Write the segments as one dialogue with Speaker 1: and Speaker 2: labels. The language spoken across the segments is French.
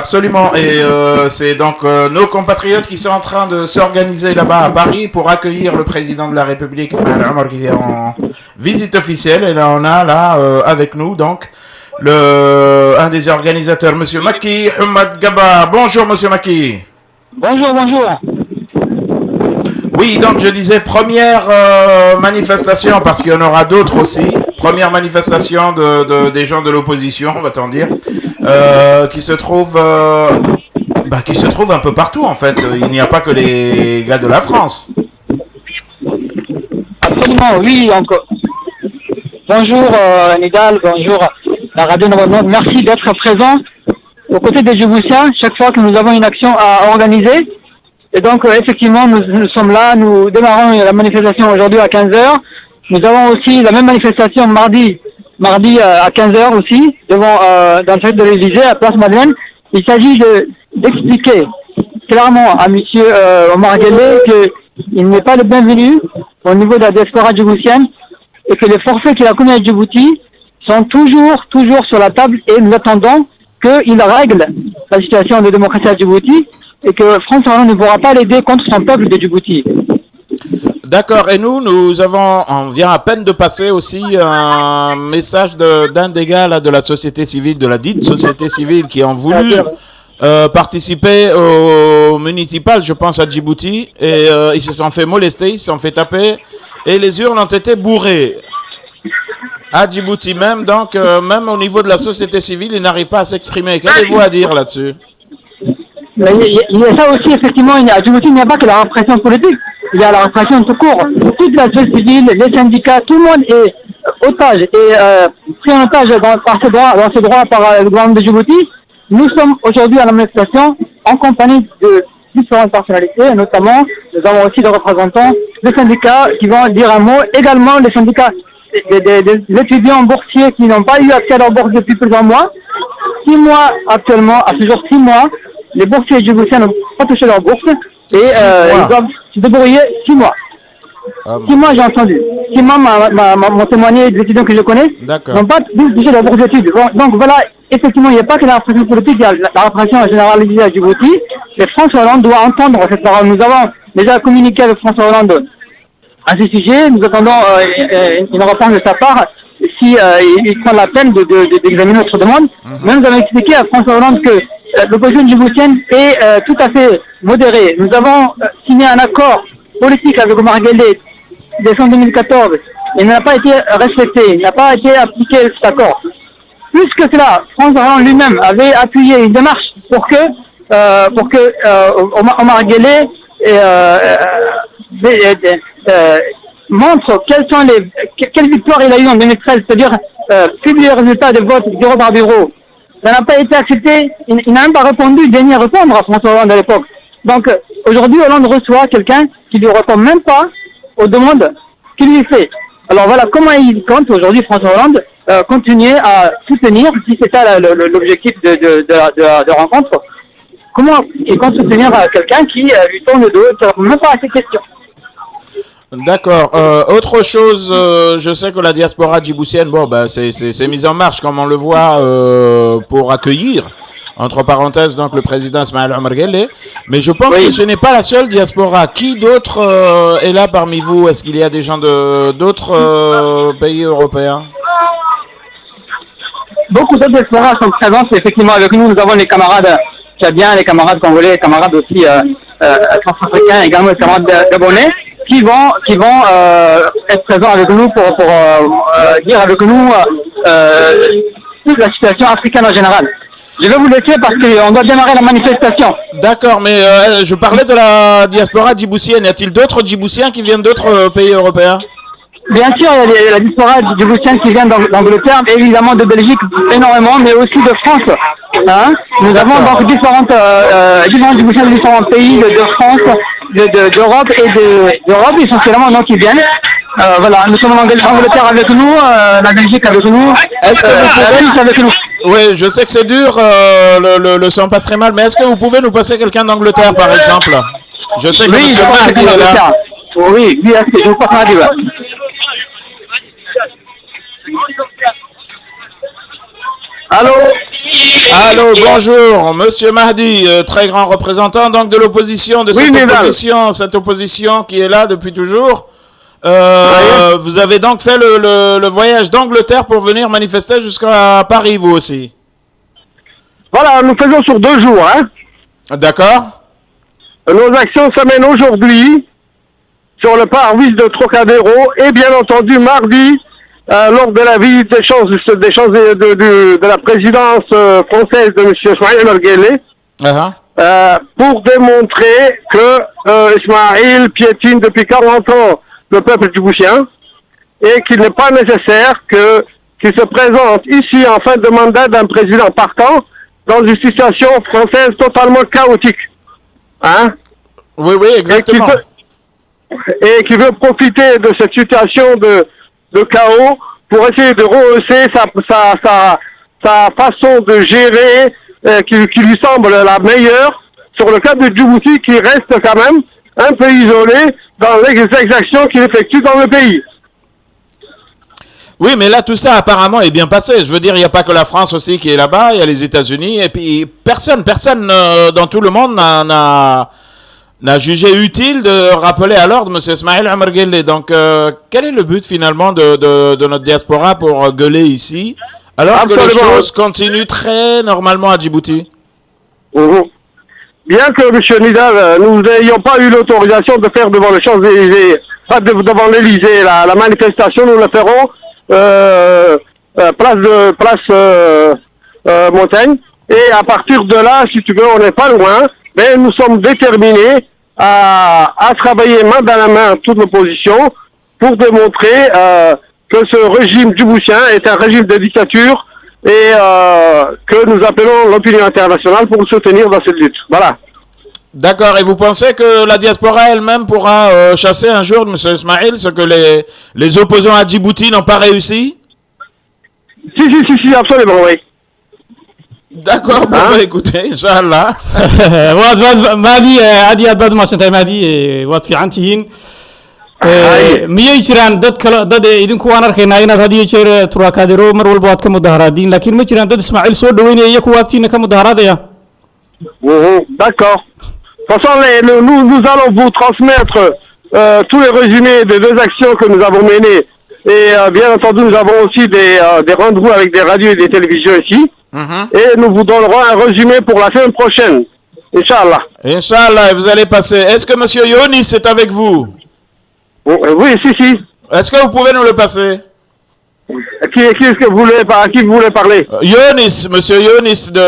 Speaker 1: absolument. Et c'est donc nos compatriotes qui sont en train de s'organiser là-bas à Paris pour accueillir le président de la République, Ismaël Omar, qui est en visite officielle. Et là, on a avec nous donc un des organisateurs, Monsieur Maki Hamad Gaba. Bonjour, Monsieur Maki.
Speaker 2: Bonjour, bonjour.
Speaker 1: Oui, donc je disais première manifestation, parce qu'il y en aura d'autres aussi. Première manifestation des gens de l'opposition, on va t'en dire, qui se trouve un peu partout en fait. Il n'y a pas que les gars de la France.
Speaker 2: Absolument, oui. Encore. Bonjour Nidal, bonjour la radio Nouvelle. Merci d'être présent aux côtés des Djiboutiens chaque fois que nous avons une action à organiser. Et donc, effectivement, nous sommes là, nous démarrons la manifestation aujourd'hui à 15h. Nous avons aussi la même manifestation mardi à 15h aussi, dans le centre de l'Élysée, à Place Madeleine. Il s'agit d'expliquer clairement à monsieur Omar Guelleh qu'il n'est pas le bienvenu au niveau de la diaspora djiboutienne et que les forfaits qu'il a commis à Djibouti sont toujours sur la table et nous attendons qu'il règle la situation de démocratie à Djibouti et que François Hollande ne pourra pas l'aider contre son peuple de Djibouti.
Speaker 1: D'accord, et on vient à peine de passer aussi un message d'un des gars là, de la société civile, de la dite société civile, qui ont voulu participer au municipal, je pense, à Djibouti, et ils se sont fait molester, ils se sont fait taper, et les urnes ont été bourrées. À Djibouti même, donc même au niveau de la société civile, ils n'arrivent pas à s'exprimer. Qu'avez-vous à dire là-dessus?
Speaker 2: Mais il y a ça aussi, effectivement, à Djibouti, il n'y a pas que la répression politique, il y a la répression tout court. Toute la société civile, les syndicats, tout le monde est otage et pris en otage dans ses droits par le gouvernement de Djibouti. Nous sommes aujourd'hui à la manifestation en compagnie de différentes personnalités, notamment nous avons aussi des représentants des syndicats qui vont dire un mot, également les syndicats des étudiants boursiers qui n'ont pas eu accès à leur bourse depuis plusieurs mois. 6 mois actuellement, à ce jour 6 mois, les boursiers djiboutiens n'ont pas touché leur bourse et ils doivent se débrouiller 6 mois. 6 mois, j'ai entendu. 6 mois m'ont témoigné des étudiants que je connais n'ont pas touché leur bourse d'études. Donc voilà, effectivement, il n'y a pas que la répression politique, il y a la répression généralisée à Djibouti. Et François Hollande doit entendre cette parole. Nous avons déjà communiqué avec François Hollande à ce sujet. Nous attendons une réponse de sa part si il prend la peine d'examiner notre demande. Mais nous avons expliqué à François Hollande que l'opposition djiboutienne est tout à fait modérée. Nous avons signé un accord politique avec Omar Guelleh décembre 2014. Il n'a pas été respecté, il n'a pas été appliqué cet accord. Plus que cela, François Hollande lui-même avait appuyé une démarche pour que Omar Guelleh montre quelles victoires il a eu en 2013, c'est-à-dire publier les résultats des votes bureau par bureau. Ça n'a pas été accepté, il n'a même pas répondu, daigné répondre à François Hollande à l'époque. Donc aujourd'hui, Hollande reçoit quelqu'un qui ne lui répond même pas aux demandes qu'il lui fait. Alors voilà comment il compte aujourd'hui, François Hollande, continuer à soutenir, si c'est ça l'objectif de rencontre, comment il compte soutenir quelqu'un qui lui tourne le dos, qui ne répond même pas à ses questions.
Speaker 1: D'accord. Autre chose, je sais que la diaspora djiboutienne, c'est mise en marche, comme on le voit, pour accueillir, entre parenthèses, donc le président Ismaël Omar Guelleh. Mais je pense que ce n'est pas la seule diaspora. Qui d'autre est là parmi vous? Est-ce qu'il y a des gens d'autres pays européens?
Speaker 2: Beaucoup d'autres diasporas sont présentes effectivement avec nous. Nous avons les camarades tchadiens, les camarades congolais, les camarades aussi transafricains, également les camarades gabonais, qui vont être présents avec nous pour dire avec nous toute la situation africaine en général. Je vais vous laisser parce qu'on doit démarrer la manifestation.
Speaker 1: D'accord, mais je parlais de la diaspora djiboutienne. Y a-t-il d'autres djiboutiens qui viennent d'autres pays européens?
Speaker 2: Bien sûr, il y a la diaspora djiboutienne qui vient d'Angleterre, mais évidemment de Belgique énormément, mais aussi de France. Hein, nous avons donc différents djiboutiens de différents pays de France, d'Europe et d'Europe essentiellement donc qui viennent. Voilà, nous sommes en Angleterre avec nous, la Belgique avec nous,
Speaker 1: est-ce que vous pouvez...
Speaker 2: avec nous.
Speaker 1: Oui, je sais que c'est dur, le son passe très mal, mais est-ce que vous pouvez nous passer quelqu'un d'Angleterre par exemple? Je sais que
Speaker 2: oui,
Speaker 1: M. Mahdi est là.
Speaker 2: Oui, je vous passe Mahdi là. Allô?
Speaker 1: Allô, bonjour, Monsieur Mahdi, très grand représentant donc de l'opposition, de cette opposition qui est là depuis toujours. Vous avez donc fait le voyage d'Angleterre pour venir manifester jusqu'à Paris, vous aussi.
Speaker 3: Voilà, nous faisons sur 2 jours. Hein.
Speaker 1: D'accord.
Speaker 3: Nos actions s'amènent aujourd'hui sur le parvis de Trocadéro et bien entendu mardi lors de la visite d'échange de la présidence française de M. Ismaël Omar Guelleh pour démontrer que Ismaël piétine depuis 40 ans le peuple djiboutien et qu'il n'est pas nécessaire qu'il se présente ici en fin de mandat d'un président partant dans une situation française totalement chaotique. Hein?
Speaker 1: Oui, exactement.
Speaker 3: Et qui veut profiter de cette situation de chaos pour essayer de rehausser sa façon de gérer qui lui semble la meilleure sur le cas de Djibouti qui reste quand même un peu isolé dans les exactions qu'il effectue dans le pays.
Speaker 1: Oui, mais là, tout ça, apparemment, est bien passé. Je veux dire, il n'y a pas que la France aussi qui est là-bas, il y a les États-Unis, et puis personne dans tout le monde n'a jugé utile de rappeler à l'ordre M. Ismaël Omar Guelleh. Donc, quel est le but, finalement, de notre diaspora pour gueuler ici, alors que les choses continuent très normalement à Djibouti?
Speaker 3: Bien que, M. Nidal, nous n'ayons pas eu l'autorisation de faire devant les Champs-Élysées, pas devant l'Élysée, la manifestation, nous le ferons place Montaigne. Et à partir de là, si tu veux, on n'est pas loin, mais nous sommes déterminés à travailler main dans la main toute l'opposition pour démontrer que ce régime djiboutien est un régime de dictature et que nous appelons l'opinion internationale pour nous soutenir dans cette lutte. Voilà.
Speaker 1: D'accord, et vous pensez que la diaspora elle-même pourra chasser un jour M. Ismaël, ce que les opposants à Djibouti n'ont pas réussi?
Speaker 3: Si, absolument, oui.
Speaker 1: D'accord, bon, écoutez, Inch'Allah.
Speaker 4: مادي عادي أبد ما سنتي مادي وات في عنتين مية جيران دد إذن كوان أركينا إن هذه جير ترى كادرو مر والبوات كمدهراتين لكن ما جيران دد إسماعيل سود دويني يكو وقتين كمدهرات يا.
Speaker 3: D'accord. De toute façon, nous allons vous transmettre tous les résumés des 2 actions que nous avons menées. Et bien entendu, nous avons aussi des rendez-vous avec des radios et des télévisions ici. Et nous vous donnerons un résumé pour la semaine prochaine. Inch'Allah.
Speaker 1: Inch'Allah, vous allez passer. Est-ce que M. Yonis est avec vous?
Speaker 3: Oui, si.
Speaker 1: Est-ce que vous pouvez nous le passer?
Speaker 3: Qui est-ce que vous voulez, à qui vous voulez parler?
Speaker 1: Yonis, M. Yonis de...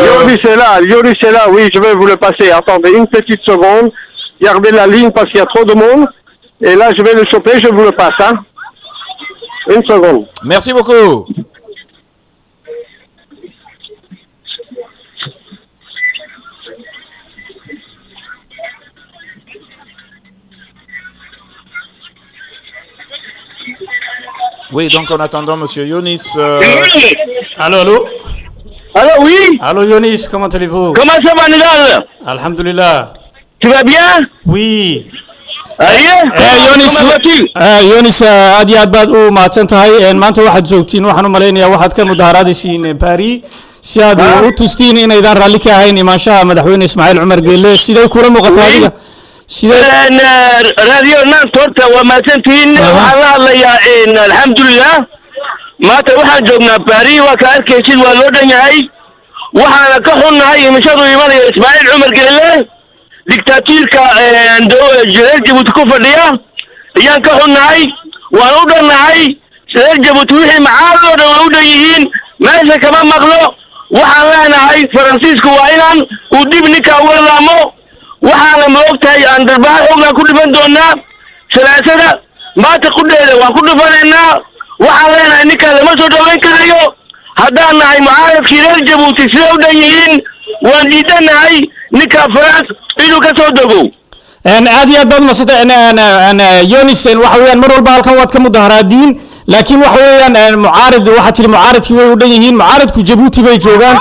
Speaker 3: Yonis est là, oui, je vais vous le passer. Attendez une petite seconde. Gardez la ligne parce qu'il y a trop de monde. Et là, je vais le choper, je vous le passe. Hein. Une seconde.
Speaker 1: Merci beaucoup. Oui, donc en attendant, Monsieur Yonis...
Speaker 4: Allô?
Speaker 3: Allô, oui?
Speaker 4: Allô, Yonis, comment allez-vous?
Speaker 3: Comment ça va, Nidal?
Speaker 4: Alhamdulillah.
Speaker 3: Tu vas bien?
Speaker 4: Oui.
Speaker 3: Yonis,
Speaker 4: aad iyo aad baad u mahadsan tahay maanta waxaad joogtiin waxaan u malaynayaa waxaad ka mudaharaadaysiin Paris si aad u tustiin inaydaan raalli ka ahayn imaanshaha madaxweyne Ismaël Omar Guelleh siday kula muuqataa adiga
Speaker 3: radio naantoorta waa mahadsantihiin waxaan la hadlayaa alxamdulilah maanta waxaan joognaa Paris waa ka arkaysid waa loo dhan yahay waxaana ka xunnahay imashadu imanaya Ismaël Omar Guelleh dictatorka reer Djibouti ku fadhiya ayaan ka xunnahay waan u dhannahay reer Djibouti wixii macaadoo dhan waa u dhan yihiin meesha kama maqlo waxaan leenahay Faransiisku waa inaan uu dib ninka uga laamo waxaana ma ogtahay aan darbaax xoogaa ku dhifan doonaa salaasada maanta qudheeda waan ku dhifanaynaa waxaan leenahay ninka lama soo dhaweyn karayo haddaan nahay mucaaradkii reer Djibouti siday u dhan yihiin waan diidanahay ninka France inuu ka soo dogo
Speaker 4: aad iyo aad baad masata Yonis waxa weeyaan mar walba halkan waad ka mudaharaadiin laakiin waxa weeyaan mucaarad waxa jira mucaaradkii way u dhan yihiin mucaaradku Djibouti bay joogaan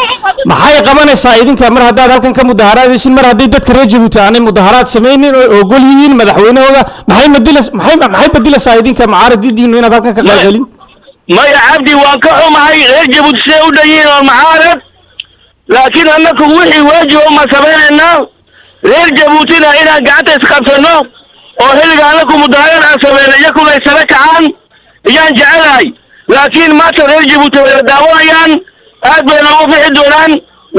Speaker 4: maxay qabanaysaa idinka mar haddaad halkan ka mudaharaadaysin mar hadday dadka reer Djibouti aanay mudaharaad sameeynin oo ogol yihiin madaxweynahooda maxay badilaysaa idinka mucaaradidiinu inaad halkan ka qalqalin
Speaker 3: maya cabdi waan ka xumahay reer Djibouti siday u dhan yihiin oo mucaarad laakiin annaku wixii waajib uma samaynayna reer jabuutina inaan gacanta isqabsano oo xilliga annaku mudaaharaad aan samayno iyakuna ay sare kacaan iyaan jecelahay laakiin maanta reer jabuuti way daawanayaan aad bay noogu fixi doonaan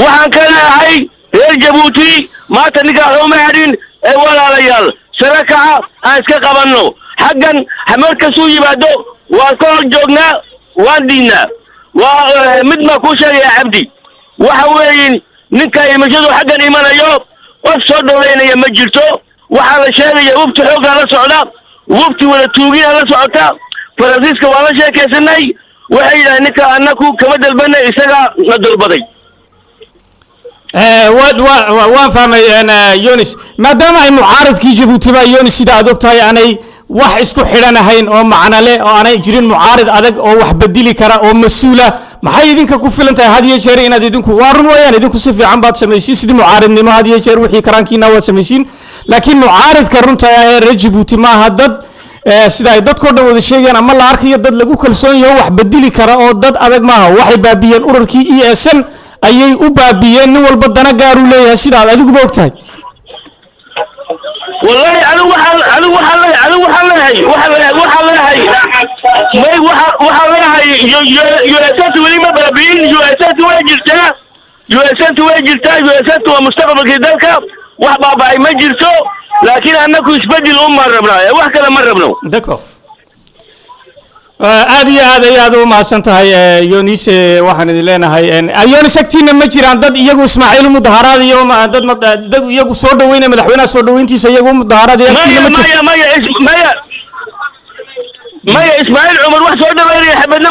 Speaker 3: waxaan ka leeyahay reer jabuuti maanta ninkaa looma hadhin ee walaalayaal sare kaca aan iska qabanno xaggan markasuu yimaado waan ka hor joognaa waan diidnaa waa mid baa kuu sheegaya cabdi waxa weeyin ninka imashadu xaggan imanayo qof soo dhaweynaya ma jirto waxaa la sheegaya wufti xooggaa la socda wufti wada tuugiyaa la socota faransiiska waa la sheekaysanay waxay yidhahay ninka annaku kama dalbanay isagaa na dalbaday
Speaker 4: waan fahmay yonis maadaama ay mucaaradkii jabuuti ba yonis sida aad ogtahay aanay wax isku xidhan ahayn oo macno leh oo aanay jirin mucaarid adag oo wax bedeli kara oo mas-uula maxay idinka ku filan tahay had iyo jeer inaad idinku waa run weeyaan idinku si fiican baad samaysiin sidii mucaaridnimo had iyo jeer wixii karaankiina waad samaysiin laakiin mucaaridka runta ee reer jabuuti maaha dad sida ay dadkoo dhan wada sheegayaan ama la arkayo dad lagu kalsoon yaho wax bedeli kara oo dad adag maaha waxay baabiyeen ururkii ESN ayay u baabiyeen nin walba dana gaar u leeyahay sida aad adiguba ogtahay
Speaker 3: والله أنا وحلا يؤسس وليما بابين يؤسس واجرتا ومستقبل كذلك وحبابا ما جرتو لكن أنك يسبدل الأمة ربنا وحكا لما ربنا
Speaker 4: دكو aad iyo aad u mahadsan tahay yonis waxaan idin leenahay yonis agtiina ma jiraan dad iyagu ismaaciil mudaharaad iyo dad iyagu soo dhaweynaya madaxweynaha soo dhaweyntiisa iyagu mudaharaad iyo agtiina ma jiraan
Speaker 3: maya ismaaciil cumar wax soo dhaweynaya xabadna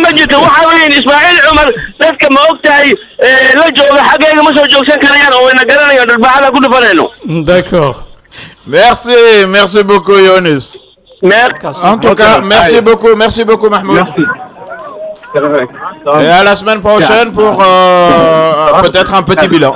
Speaker 3: ma jirto waxa weeyaan ismaaciil cumar dadka ma ogtahay la jooga xaggeega ma soo joogsan karayaan oo wayna garanayaan dharbaaxada ku dhufanayno
Speaker 4: d'accord
Speaker 1: merci beaucoup Yonis. En tout cas, merci beaucoup Mahmoud.
Speaker 2: Merci.
Speaker 1: Et à la semaine prochaine pour peut-être un petit bilan.